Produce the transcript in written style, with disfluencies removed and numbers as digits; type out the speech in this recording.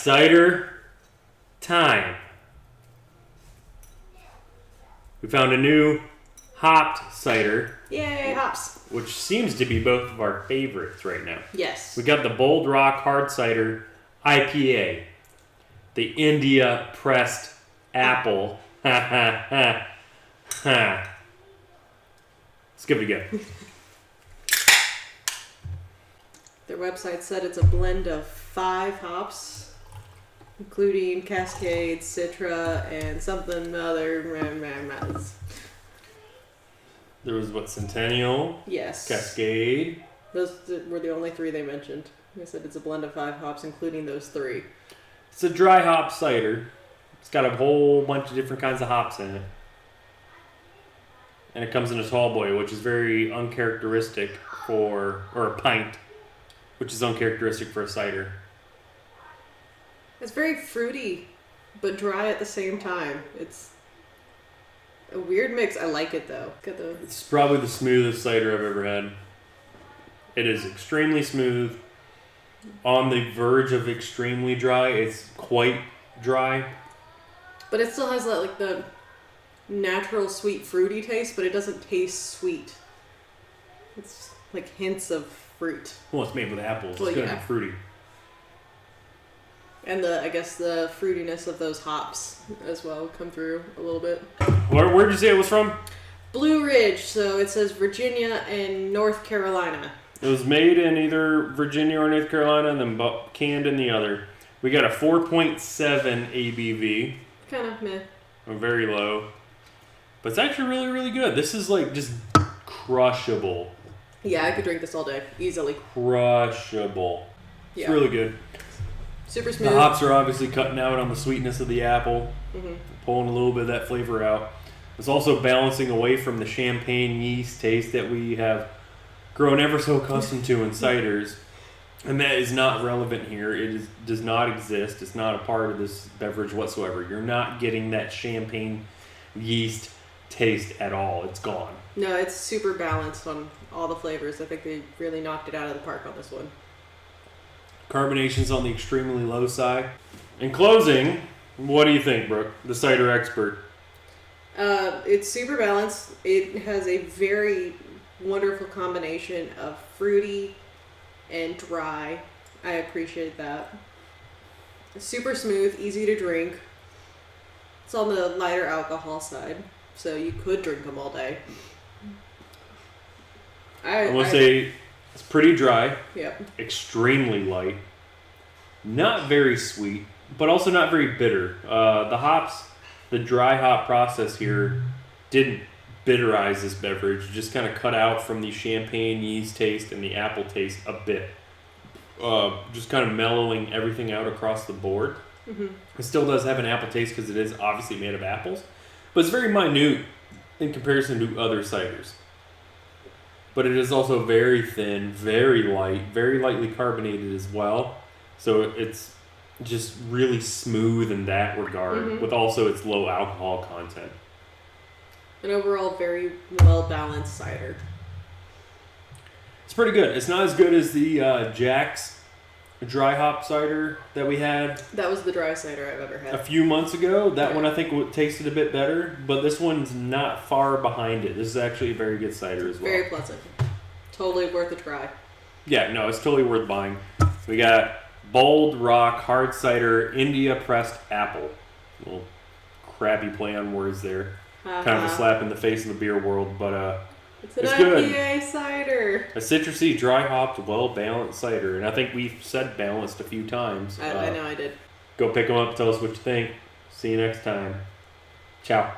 cider time. We found a new hopped cider. Yay, hops. Which seems to be both of our favorites right now. Yes. We got the Bold Rock Hard Cider IPA. The India Pressed Apple. Ha ha ha. Ha. Let's give it a go. Their website said it's a blend of 5 hops, including Cascade, Citra, and something other. There was what, Centennial, Yes. Cascade. Those were the only 3 they mentioned. They said it's a blend of 5 hops, including those 3. It's a dry hop cider. It's got a whole bunch of different kinds of hops in it. And it comes in a tall boy, which is very uncharacteristic or a pint, which is uncharacteristic for a cider. It's very fruity, but dry at the same time. It's a weird mix. I like it though. It's probably the smoothest cider I've ever had. It is extremely smooth. On the verge of extremely dry. It's quite dry. But it still has that, like, the natural sweet fruity taste, but it doesn't taste sweet. It's like hints of fruit. Well, it's made with apples. Well, it's gonna yeah. be fruity. And I guess the fruitiness of those hops as well come through a little bit. Where'd you say it was from? Blue Ridge, so it says Virginia and North Carolina. It was made in either Virginia or North Carolina and then canned in the other. We got a 4.7 ABV. Kind of meh. Very low. But it's actually really, really good. This is like just crushable. Yeah, I could drink this all day. Easily. Crushable. It's Yeah. really good. Super smooth. The hops are obviously cutting out on the sweetness of the apple. Mm-hmm. Pulling a little bit of that flavor out. It's also balancing away from the champagne yeast taste that we have grown ever so accustomed to in ciders. And that is not relevant here. Does not exist. It's not a part of this beverage whatsoever. You're not getting that champagne yeast taste at all. It's gone. No, it's super balanced on all the flavors. I think they really knocked it out of the park on this one. Carbonation's on the extremely low side. In closing, what do you think, Brooke, the cider expert? It's super balanced. It has a very wonderful combination of fruity and dry. I appreciate that. Super smooth, easy to drink. It's on the lighter alcohol side, so you could drink them all day. I will say it's pretty dry. Yep. Extremely light. Not very sweet, but also not very bitter. The hops, the dry hop process here didn't bitterize this beverage. Just kind of cut out from the champagne yeast taste and the apple taste a bit. Just kind of mellowing everything out across the board. Mm-hmm. It still does have an apple taste because it is obviously made of apples, but it's very minute in comparison to other ciders. But it is also very thin, very light, very lightly carbonated as well. So it's just really smooth in that regard, with also its low alcohol content. An overall very well-balanced cider. It's pretty good. It's not as good as the Jack's dry hop cider that we had That was the dry cider I've ever had. a few months ago. That one I think tasted a bit better, but this one's not far behind it. This is actually a very good cider as well. Very pleasant. Totally worth a try. Yeah, no, it's totally worth buying. We got Bold Rock Hard Cider India Pressed Apple. A little crappy play on words there. Kind of a slap in the face of the beer world, but it's an good. IPA cider. A citrusy, dry hopped, well balanced cider, and I think we've said balanced a few times. I know I did. Go pick them up. Tell us what you think. See you next time. Ciao.